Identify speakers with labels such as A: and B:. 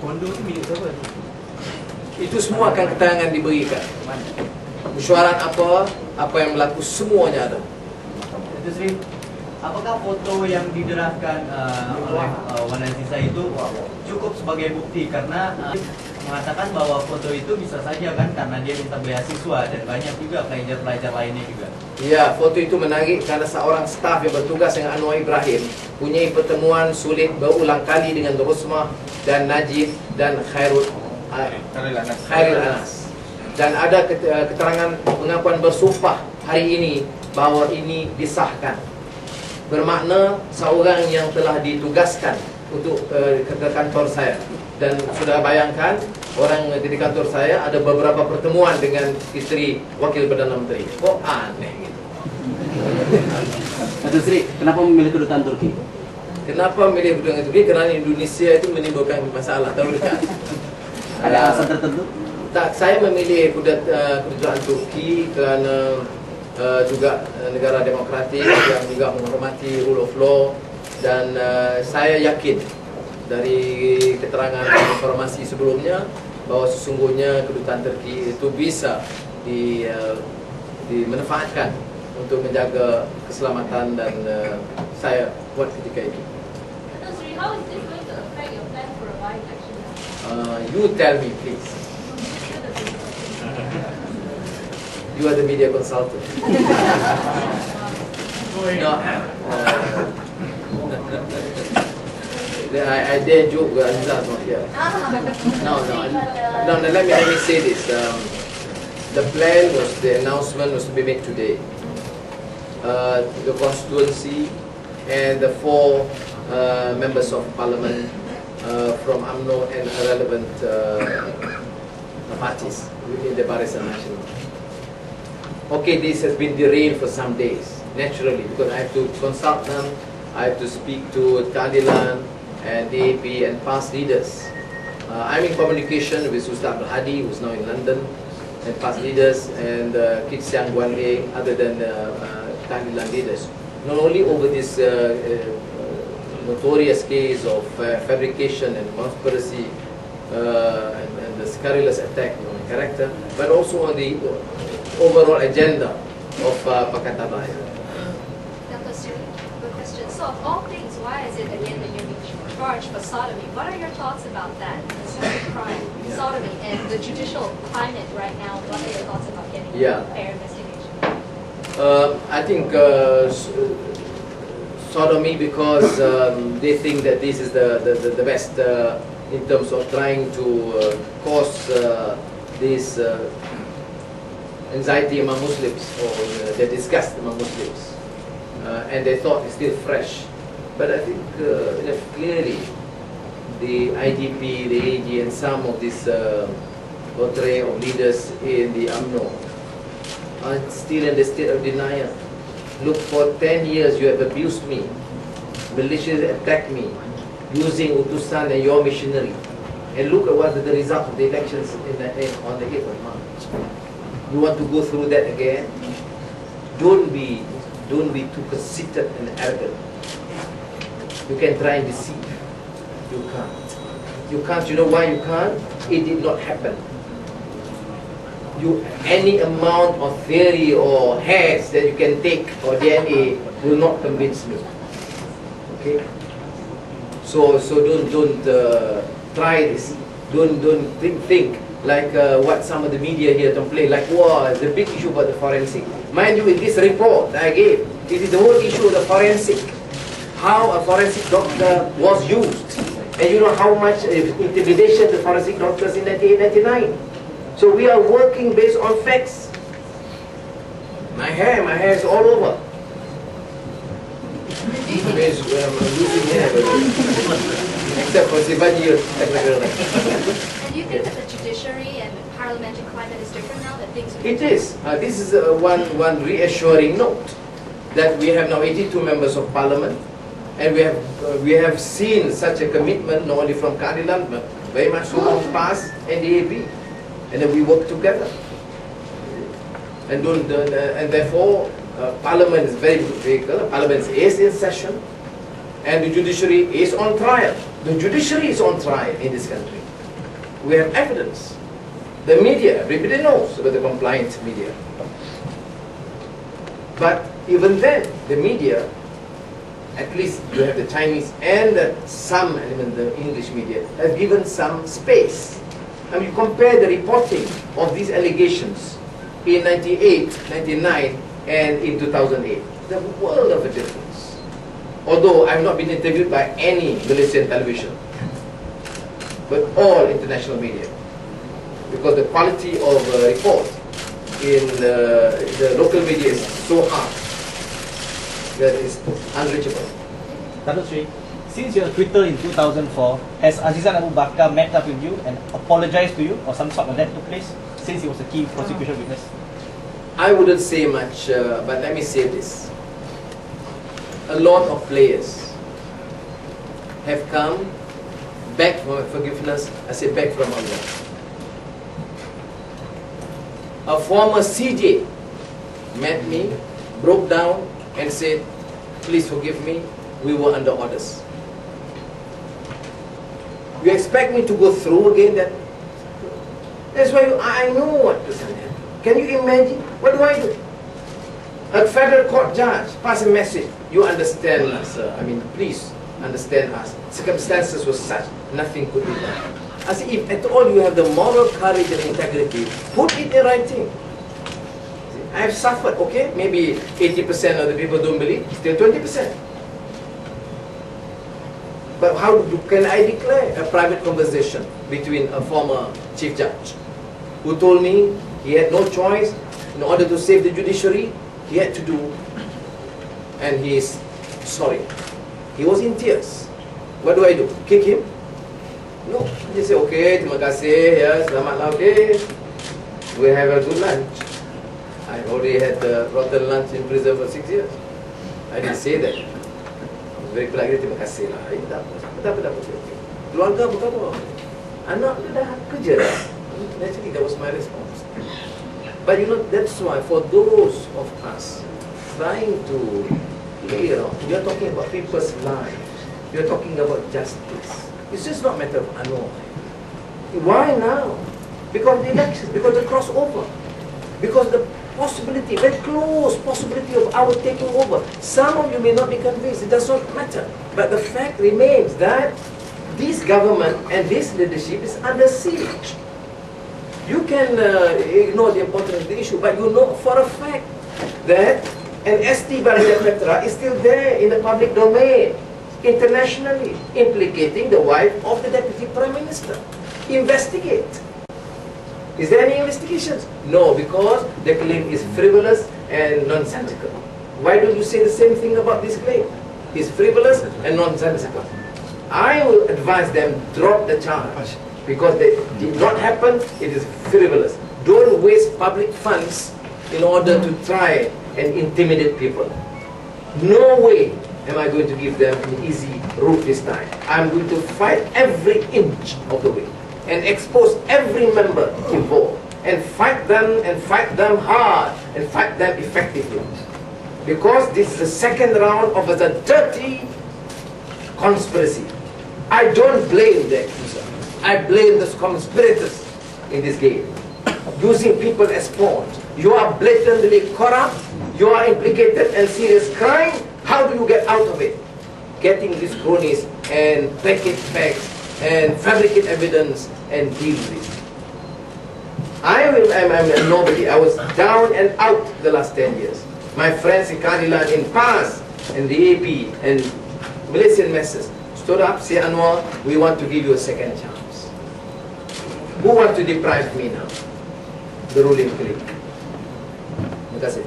A: Kondo tu milik siapa?
B: Itu semua akan keterangan diberikan. Mesyuarat apa yang berlaku semuanya ada.
A: Itu Sri, apakah foto yang diderahkan oleh Wan Aziza itu cukup sebagai bukti? Karena mengatakan bahwa foto itu bisa saja kan karena dia minta beasiswa dan banyak juga pelajar-pelajar lainnya juga.
B: Ya, foto itu menarik karena seorang staf yang bertugas dengan Anwar Ibrahim punya pertemuan sulit berulang kali dengan Rosmah dan Najib dan Khairul Anas. Dan ada keterangan pengakuan bersumpah hari ini bahawa ini disahkan. Bermakna seorang yang telah ditugaskan untuk ke kantor saya. Dan sudah bayangkan orang di kantor saya ada beberapa pertemuan dengan isteri Wakil Perdana Menteri. Kok aneh gitu.
C: Datuk Seri, kenapa memilih kedutaan Turki?
B: Kenapa memilih kedutaan Turki? Kerana Indonesia itu menimbulkan masalah. Tahu tak?
C: Ada alasan tertentu?
B: Tak, saya memilih kedutaan Turki kerana juga negara demokratik yang juga menghormati rule of law, dan saya yakin dari keterangan informasi sebelumnya bahawa sesungguhnya kedutaan Turki itu bisa dimanfaatkan untuk menjaga keselamatan, dan saya buat ketika itu.
D: How is this going to affect your plan for a by-election?
B: You tell me, please. You are the media consultant. No, I dare joke, Aziza is not here. No, let me say this. The plan was, the announcement was to be made today. The constituency and the 4 members of parliament from UMNO and relevant parties within the Barisan Nasional. Okay, this has been derailed for some days, naturally, because I have to consult them, I have to speak to Keadilan and DAP and past leaders. I'm in communication with Ustaz Abdul Hadi, who is now in London, and past leaders, and Kit Siang Guan Lei, other than Keadilan leaders. Not only over this notorious case of fabrication and conspiracy and the scurrilous attack on character, but also on the overall agenda of Pakatan Rakyat.
E: Dr. Sri, good question. So of all things, why is it again that you're being charged for sodomy? What are your thoughts about that? It's a crime, sodomy, and the judicial climate right now. What are your thoughts about getting a fair investigation?
B: I think sodomy, because they think that this is the best in terms of trying to cause this anxiety among Muslims, or the disgust among Muslims, and they thought it's still fresh. But I think clearly the IDP, the AG, and some of these portray of leaders in the UMNO are still in the state of denial. Look, for 10 years you have abused me, maliciously attacked me, using utusan and your missionary. And look at what the result of the elections on the 8th of March. You want to go through that again? Don't be too conceited and arrogant. You can try and deceive. You can't. You can't. You know why you can't? It did not happen. Any amount of theory or hairs that you can take or DNA will not convince me. Okay. So don't try this. Don't think like what some of the media here complain, like, wow, the big issue about the forensic. Mind you, in this report that I gave, it is the whole issue of the forensic, how a forensic doctor was used, and you know how much intimidation the forensic doctors in 1999. So we are working based on facts. My hair is all over. I'm losing hair, except for Sibanji.
E: And do you think that the judiciary and the parliamentary climate is different now? That things
B: It is. This is one reassuring note that we have now 82 members of parliament, and we have seen such a commitment not only from Keadilan but very much so from PAS and DAP, and then we work together. And therefore, Parliament is very good vehicle. Parliament is in session, and the judiciary is on trial. The judiciary is on trial in this country. We have evidence. The media, everybody knows about the compliant media. But even then, the media, at least you have the Chinese and some element the English media, have given some space. I mean, you compare the reporting of these allegations in 98, 99, and in 2008. There's a world of a difference. Although I've not been interviewed by any Malaysian television, but all international media. Because the quality of report in the local media is so high that it's unreachable.
F: Datuk Sri, since your Twitter in 2004, has Azizan Abu Bakar met up with you and apologized to you, or some sort of that took place, since he was a key prosecution witness?
B: I wouldn't say much, but let me say this. A lot of players have come back from forgiveness, I say back from Allah. A former CJ met me, broke down and said, please forgive me, we were under orders. You expect me to go through again that? That's why I know what to say. Can you imagine? What do I do? A federal court judge pass a message. You understand us, sir. I mean, please understand us. Circumstances were such, nothing could be done. I say, if at all you have the moral courage and integrity, put it in writing. See, I have suffered, okay? Maybe 80% of the people don't believe, still 20%. But how can I declare a private conversation between a former chief judge who told me he had no choice in order to save the judiciary, he had to do, and he is sorry. He was in tears. What do I do? Kick him? No. I just say, okay, terima kasih, ya, selamatlah, okay. We have a good lunch. I already had the rotten lunch in prison for 6 years. I didn't say that. I was very polite, terima kasih lah. Tak apa. Keluarga berkata, anak dah kerja dah. Actually, that was my response. But you know, that's why for those of us trying to lay around, we are talking about people's lives. We are talking about justice. It's just not a matter of Anwar. Why now? Because the elections, because the crossover, because the possibility, very close possibility of our taking over. Some of you may not be convinced, it does not matter. But the fact remains that this government and this leadership is under siege. You can ignore the importance of the issue, but you know for a fact that an ST Bharatiya Petra is still there in the public domain, internationally, implicating the wife of the Deputy Prime Minister. Investigate. Is there any investigations? No, because the claim is frivolous and nonsensical. Why don't you say the same thing about this claim? It's frivolous and nonsensical. I will advise them, drop the charge. Because it did not happen, it is frivolous. Don't waste public funds in order to try and intimidate people. No way am I going to give them an easy route this time. I'm going to fight every inch of the way and expose every member involved and fight them hard and fight them effectively. Because this is the second round of a dirty conspiracy. I don't blame the accuser. I blame the conspirators in this game, using people as pawns. You are blatantly corrupt, you are implicated in serious crime. How do you get out of it? Getting these cronies and package facts and fabricate evidence and deal with it. I'm nobody. I was down and out the last 10 years. My friends in Kadilan, in PAS, and the AP, and Malaysian messes stood up, say, Anwar, we want to give you a second chance. Who wants to deprive me now? The ruling clique. Terima kasih.